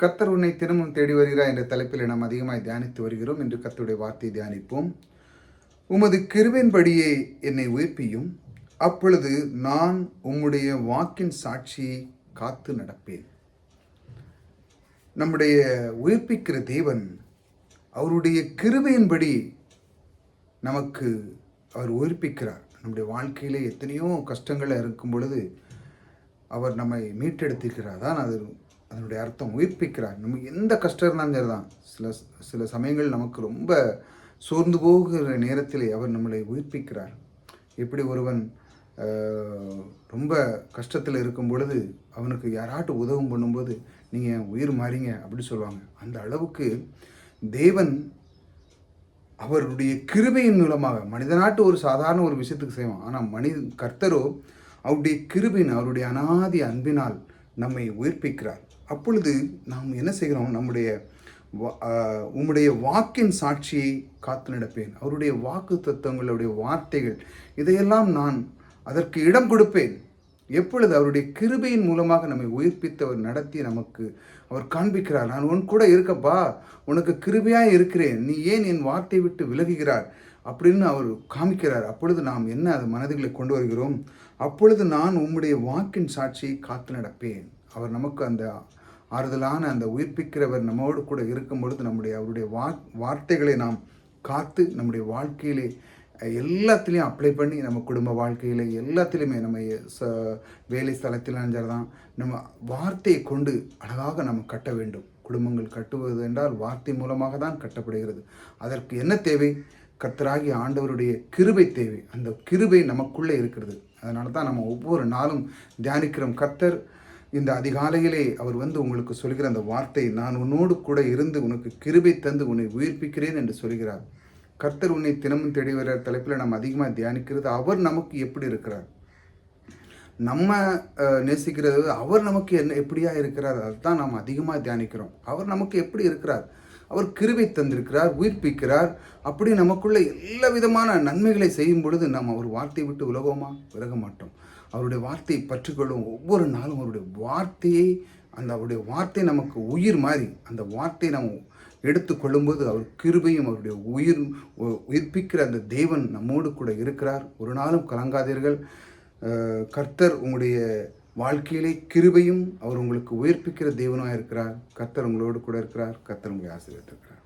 கர்த்தர் உன்னை தினமும் தேடி வருகிறார் என்ற தலைப்பில் நாம் அதிகமாய் தியானித்து வருகிறோம். இன்று கர்த்தருடைய வார்த்தையை தியானிப்போம். உமது கிருபையின்படியே என்னை உயிர்ப்பியும், அப்பொழுது நான் உம்முடைய வாக்கின் சாட்சியை காத்து நடப்பேன். நம்முடைய உயிர்ப்பிக்கிற தேவன் அவருடைய கிருபையின்படி நமக்கு அவர் உயிர்ப்பிக்கிறார். நம்முடைய வாழ்க்கையிலே எத்தனையோ கஷ்டங்கள் இருக்கும் பொழுது அவர் நம்மை மீட்டெடுத்திருக்கிறார். தான் அதனுடைய அர்த்தம், உயிர்ப்பிக்கிறார். நமக்கு எந்த கஷ்டம் இருந்தாலும் சரிதான். சில சமயங்கள் நமக்கு ரொம்ப சோர்ந்து போகிற நேரத்திலே அவர் நம்மளை உயிர்ப்பிக்கிறார். எப்படி ஒருவன் ரொம்ப கஷ்டத்தில் இருக்கும் பொழுது அவனுக்கு யாராட்டும் உதவும் பண்ணும்போது நீங்கள் உயிர் மாறிங்க அப்படி சொல்லுவாங்க. அந்த அளவுக்கு தேவன் அவருடைய கிருபையின் மூலமாக மனிதனாட்டு ஒரு சாதாரண ஒரு விஷயத்துக்கு செய்வான். ஆனால் கர்த்தரோ அவருடைய கிருபையின், அவருடைய அனாதி அன்பினால் நம்மை உயிர்ப்பிக்கிறார். அப்பொழுது நாம் என்ன செய்கிறோம்? உம்முடைய வாக்கின் சாட்சியை காத்து நடப்பேன். அவருடைய வாக்கு தத்துவங்களுடைய வார்த்தைகள் இதையெல்லாம் நான் அதற்கு இடம் கொடுப்பேன். எப்பொழுது அவருடைய கிருபையின் மூலமாக நம்மை உயிர்ப்பித்தவர் நடத்தி நமக்கு அவர் காண்பிக்கிறார். நான் உன் கூட இருக்கப்பா, உனக்கு கிருபையாக இருக்கிறேன், நீ ஏன் என் வார்த்தை விட்டு விலகுகிறார் அப்படின்னு அவர் காமிக்கிறார். அப்பொழுது நாம் என்ன அது மனதுகளை கொண்டு வருகிறோம்? அப்பொழுது நான் உம்முடைய வாக்கின் சாட்சியை காத்து நடப்பேன். அவர் நமக்கு அந்த ஆறுதலான அந்த உயிர்ப்பிக்கிறவர் நம்மோடு கூட இருக்கும் பொழுது அவருடைய வார்த்தைகளை நாம் காத்து நம்முடைய வாழ்க்கையிலே எல்லாத்துலேயும் அப்ளை பண்ணி, நம்ம குடும்ப வாழ்க்கையில் எல்லாத்துலேயுமே நம்ம வேலை ஸ்தலத்திலும் சரிதான், நம்ம வார்த்தையை கொண்டு அழகாக நம்ம கட்ட வேண்டும். குடும்பங்கள் கட்டுவது என்றால் வார்த்தை மூலமாக தான் கட்டப்படுகிறது. அதற்கு என்ன தேவை? கர்த்தராகிய ஆண்டவருடைய கிருபை தேவை. அந்த கிருபை நமக்குள்ளே இருக்கிறது. அதனால தான் நம்ம ஒவ்வொரு நாளும் தியானிக்கிறோம். கர்த்தர் இந்த அதிகாலையிலே அவர் உங்களுக்கு சொல்கிற அந்த வார்த்தை, நான் உன்னோடு கூட இருந்து உனக்கு கிருபை தந்து உன்னை உயிர்ப்பிக்கிறேன் என்று சொல்கிறார். கர்த்தர் உன்னை தினமும் தேடி வர தலைப்பில் நம்ம அதிகமாக தியானிக்கிறது, அவர் நமக்கு எப்படி இருக்கிறார், நம்ம நேசிக்கிறது, அவர் நமக்கு எப்படியா இருக்கிறார், அதுதான் நாம் அதிகமாக தியானிக்கிறோம். அவர் நமக்கு எப்படி இருக்கிறார்? அவர் கிருபை தந்திருக்கிறார், உயிர்ப்பிக்கிறார். அப்படி நமக்குள்ள எல்லா விதமான நன்மைகளை செய்யும் பொழுது நாம் அவர் வார்த்தையை விட்டு விலக மாட்டோம். அவருடைய வார்த்தையை பற்றிக்கொள்ளும். ஒவ்வொரு நாளும் அவருடைய வார்த்தையை, அவருடைய வார்த்தை நமக்கு உயிர் மாறி அந்த வார்த்தையை நாம் எடுத்து கொள்ளும்போது அவர் கிருபையும் அவருடைய உயிர்ப்பிக்கிற அந்த தேவன் நம்மோடு கூட இருக்கிறார். ஒரு நாளும் கலங்காதீர்கள். கர்த்தர் உங்களுடைய வாழ்க்கையிலே கிருபையும் அவர் உங்களுக்கு உயிர்ப்பிக்கிற தேவனாக இருக்கிறார். கர்த்தர் உங்களோடு கூட இருக்கிறார். கர்த்தர் உங்களை ஆசீர்வதிக்கிறார்.